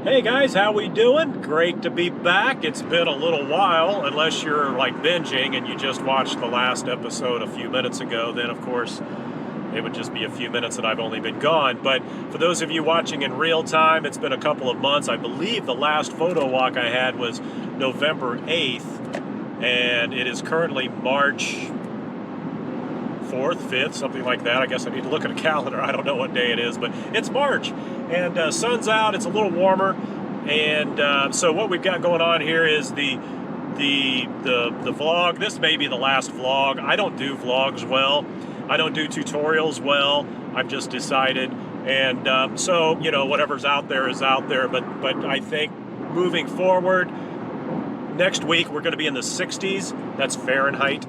Hey guys, how we doing? Great to be back. It's been a little while, unless you're like binging and you just watched the last episode a few minutes ago, then of course it would just be a few minutes that I've only been gone. But for those of you watching in real time, it's been a couple of months. I believe the last photo walk I had was November 8th, and it is currently March 4th, 5th, something like that. I guess I need to look at a calendar. I don't know what day it is, but it's March, and sun's out. It's a little warmer, and so what we've got going on here is the vlog. This may be the last vlog. I don't do vlogs well. I don't do tutorials well. I've just decided, and so you know, whatever's out there is out there. But I think moving forward, next week we're going to be in the 60s. That's Fahrenheit.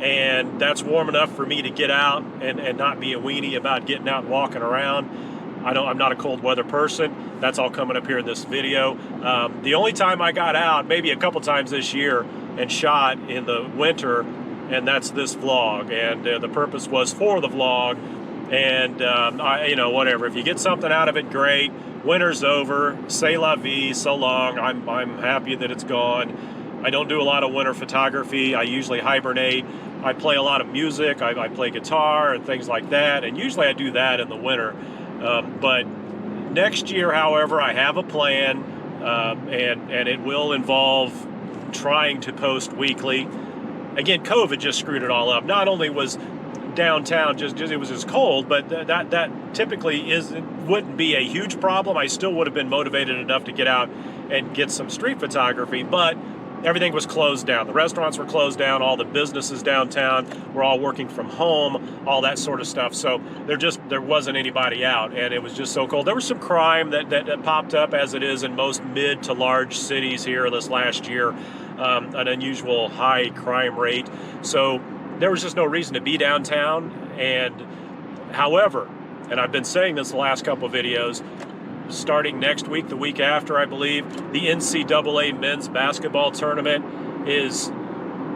And that's warm enough for me to get out and not be a weenie about getting out and walking around. I'm not a cold weather person. That's all coming up here in this video. The only time I got out, maybe a couple times this year, and shot in the winter, and that's this vlog. And the purpose was for the vlog. And you know, whatever. If you get something out of it, great. Winter's over. C'est la vie. So long. I'm happy that it's gone. I don't do a lot of winter photography. I usually hibernate. I play a lot of music. I play guitar and things like that, and usually I do that in the winter. But next year, however, I have a plan, and it will involve trying to post weekly. Again, COVID just screwed it all up. Not only was downtown just it was just cold, but that typically wouldn't be a huge problem. I still would have been motivated enough to get out and get some street photography, but everything was closed down. The restaurants were closed down. All the businesses downtown were all working from home, all that sort of stuff. So there wasn't anybody out, and it was just so cold. There was some crime that popped up, as it is in most mid to large cities here this last year, an unusual high crime rate. So there was just no reason to be downtown. And however, and I've been saying this the last couple of videos, starting next week, the week after, I believe, the NCAA men's basketball tournament is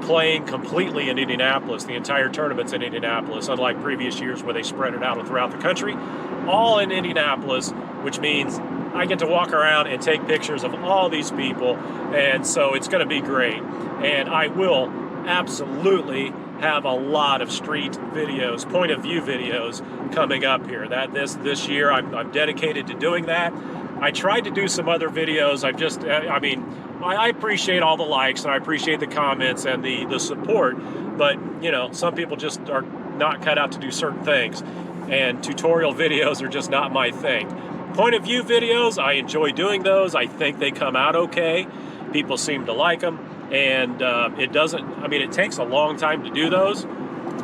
playing completely in Indianapolis. The entire tournament's in Indianapolis, unlike previous years where they spread it out throughout the country. All in Indianapolis, which means I get to walk around and take pictures of all these people, and so it's going to be great. And I will absolutely have a lot of street videos, point of view videos coming up here. This year I'm dedicated to doing that. I tried to do some other videos. I appreciate all the likes, and I appreciate the comments and the support, but you know, some people just are not cut out to do certain things, and tutorial videos are just not my thing. Point of view videos, I enjoy doing those. I think they come out okay. People seem to like them. And it takes a long time to do those,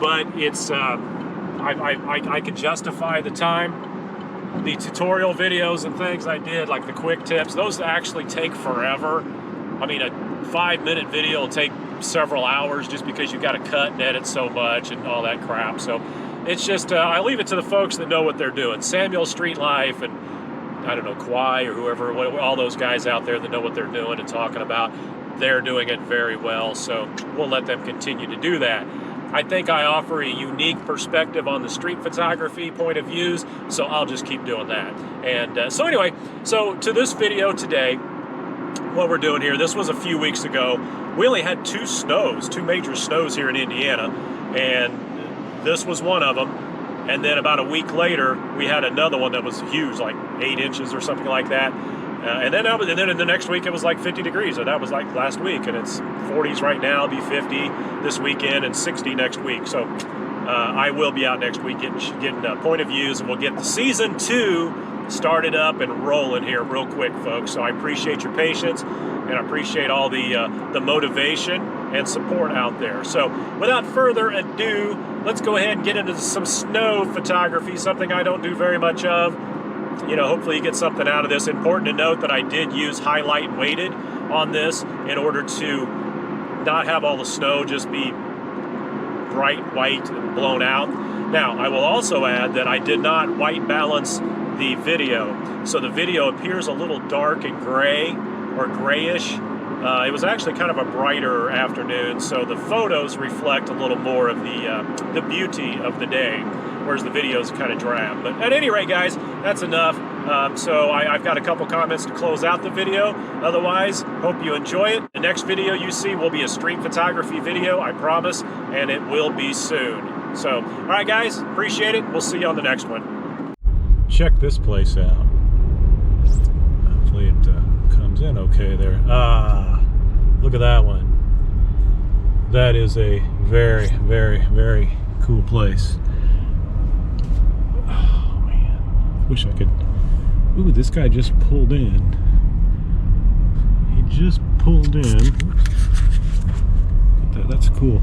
but it's, I can justify the time. The tutorial videos and things I did, like the quick tips, those actually take forever. I mean, a 5-minute video will take several hours just because you got to cut and edit so much and all that crap. So it's just, I leave it to the folks that know what they're doing. Samuel Street Life and, I don't know, Kwai or whoever, all those guys out there that know what they're doing and talking about. They're doing it very well, so we'll let them continue to do that. I think I offer a unique perspective on the street photography point of views, so I'll just keep doing that. And so anyway, so to this video today, what we're doing here, this was a few weeks ago. We only had two major snows here in Indiana, and this was one of them. And then about a week later, we had another one that was huge, like 8 inches or something like that. And then in the next week, it was like 50 degrees. So that was like last week. And it's 40s right now. It'll be 50 this weekend and 60 next week. So I will be out next week getting point of views. And we'll get the season 2 started up and rolling here real quick, folks. So I appreciate your patience. And I appreciate all the motivation and support out there. So without further ado, let's go ahead and get into some snow photography, something I don't do very much of. You know, hopefully you get something out of this. Important to note that I did use highlight weighted on this in order to not have all the snow just be bright white and blown out. Now, I will also add that I did not white balance the video. So the video appears a little dark and gray or grayish. It was actually kind of a brighter afternoon, so the photos reflect a little more of the beauty of the day. whereas the video's kind of drab. But at any rate, guys, that's enough. So I've got a couple comments to close out the video. Otherwise, hope you enjoy it. The next video you see will be a street photography video, I promise, and it will be soon. So, all right, guys, appreciate it. We'll see you on the next one. Check this place out. Hopefully it comes in okay there. Look at that one. That is a very, very, very cool place. Oh man, wish I could. Ooh, this guy just pulled in. He just pulled in. That's cool.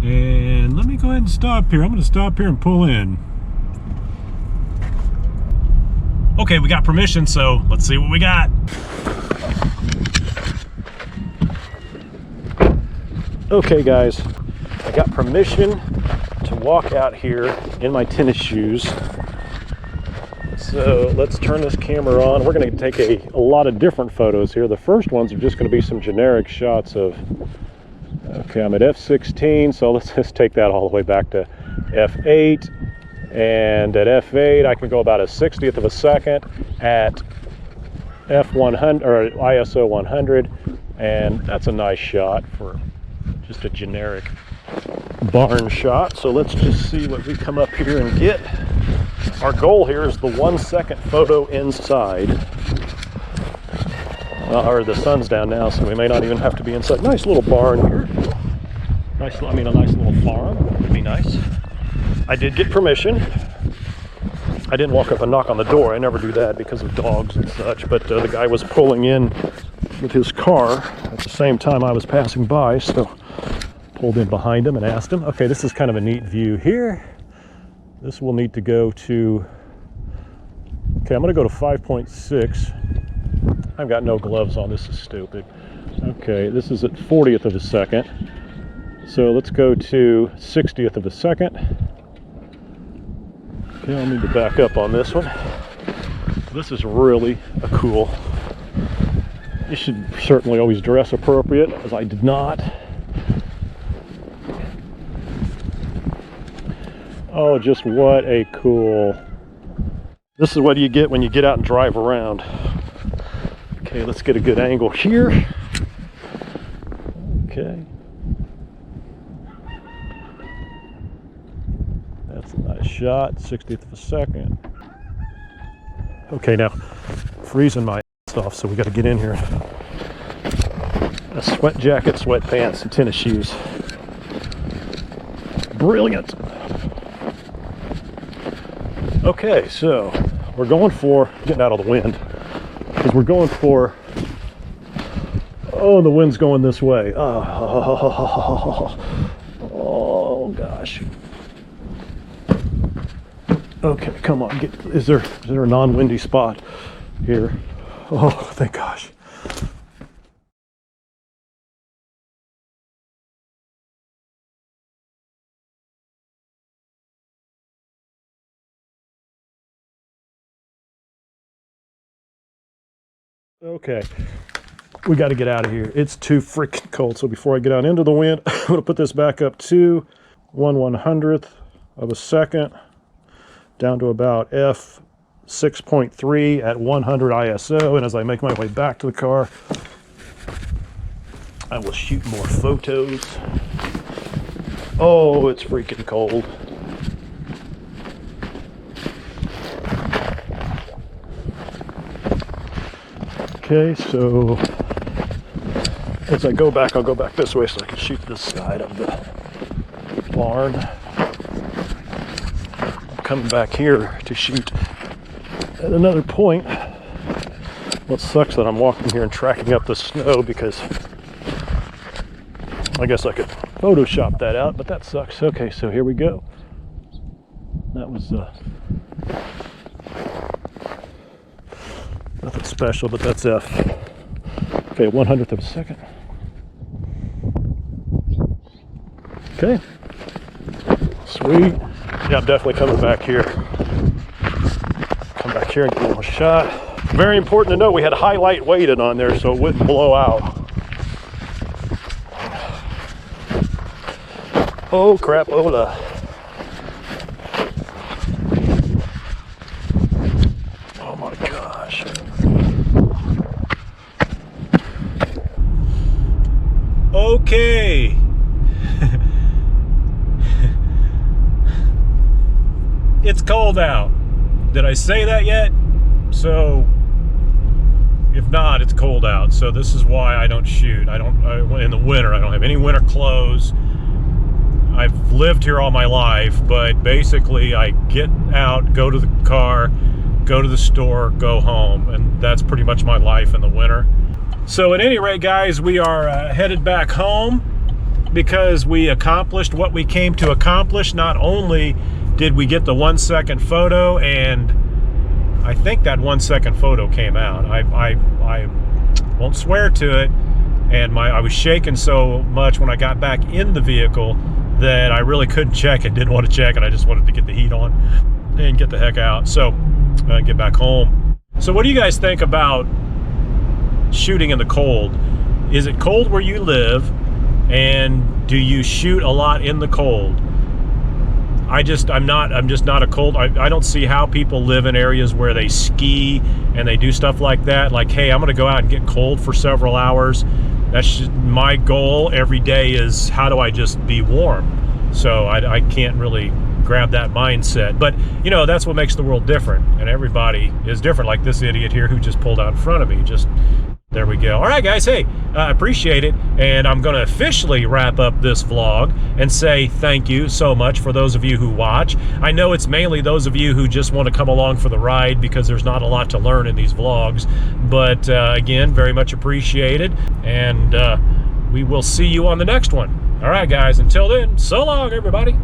And let me go ahead and stop here. I'm going to stop here and pull in. Okay, we got permission, so let's see what we got. Okay guys, I got permission to walk out here in my tennis shoes. So let's turn this camera on. We're going to take a lot of different photos here. The first ones are just going to be some generic shots of, okay, I'm at f16, so let's just take that all the way back to f8. And at f8, I can go about a 60th of a second at f100 or ISO 100, and that's a nice shot for just a generic barn shot. So let's just see what we come up here and get. Our goal here is the 1 second photo inside. Or the sun's down now, so we may not even have to be inside. Nice little barn here. Nice, I mean a nice little farm. Would be nice. I did get permission. I didn't walk up and knock on the door. I never do that because of dogs and such. But the guy was pulling in with his car at the same time I was passing by, so pulled in behind him and asked him. Okay, this is kind of a neat view here. This will need to go to, okay, I'm going to go to 5.6. I've got no gloves on. This is stupid. Okay, this is at 40th of a second. So let's go to 60th of a second. Okay, I'll need to back up on this one. This is really a cool. You should certainly always dress appropriate, as I did not. Oh, just what a cool. This is what you get when you get out and drive around. Okay, let's get a good angle here. Okay. That's a nice shot, 60th of a second. Okay, now, freezing my ass off, so we got to get in here. A sweat jacket, sweatpants, and tennis shoes. Brilliant. Okay, so we're going for, getting out of the wind, because we're going for, oh, the wind's going this way. Oh gosh. Okay, come on, is there a non-windy spot here? Oh, thank gosh. Okay, we got to get out of here. It's too freaking cold. So before I get out into the wind, I'm going to put this back up to 1/100th of a second, down to about f6.3 at 100 ISO. And as I make my way back to the car, I will shoot more photos. Oh, it's freaking cold. Okay, so as I go back, I'll go back this way so I can shoot this side of the barn. I'm coming back here to shoot at another point. What sucks that I'm walking here and tracking up the snow, because I guess I could Photoshop that out, but that sucks. Okay, so here we go. That was nothing special, but that's F. Okay, 100th of a second. Okay. Sweet. Yeah, I'm definitely coming back here. Come back here and get one more shot. Very important to note, we had highlight weighted on there so it wouldn't blow out. Oh crap, Ola. Okay. It's cold out. Did I say that yet? So if not, it's cold out. So this is why I don't shoot. In the winter, I don't have any winter clothes. I've lived here all my life, but basically I get out, go to the car, go to the store, go home, and that's pretty much my life in the winter. So at any rate, guys, we are headed back home because we accomplished what we came to accomplish. Not only did we get the 1 second photo, and I think that 1 second photo came out. I won't swear to it, and I was shaking so much when I got back in the vehicle that I really couldn't check it, didn't want to check it. I just wanted to get the heat on and get the heck out. So get back home. So what do you guys think about shooting in the cold? Is it cold where you live, and do you shoot a lot in the cold? I'm just not a cold. I don't see how people live in areas where they ski and they do stuff like that. Like, hey, I'm gonna go out and get cold for several hours. That's just my goal every day, is how do I just be warm? So I can't really grab that mindset. But you know, that's what makes the world different, and everybody is different. Like this idiot here who just pulled out in front of me. Just there we go. All right, guys. Hey, I appreciate it. And I'm going to officially wrap up this vlog and say thank you so much for those of you who watch. I know it's mainly those of you who just want to come along for the ride because there's not a lot to learn in these vlogs. But again, very much appreciated. And we will see you on the next one. All right, guys. Until then, so long, everybody.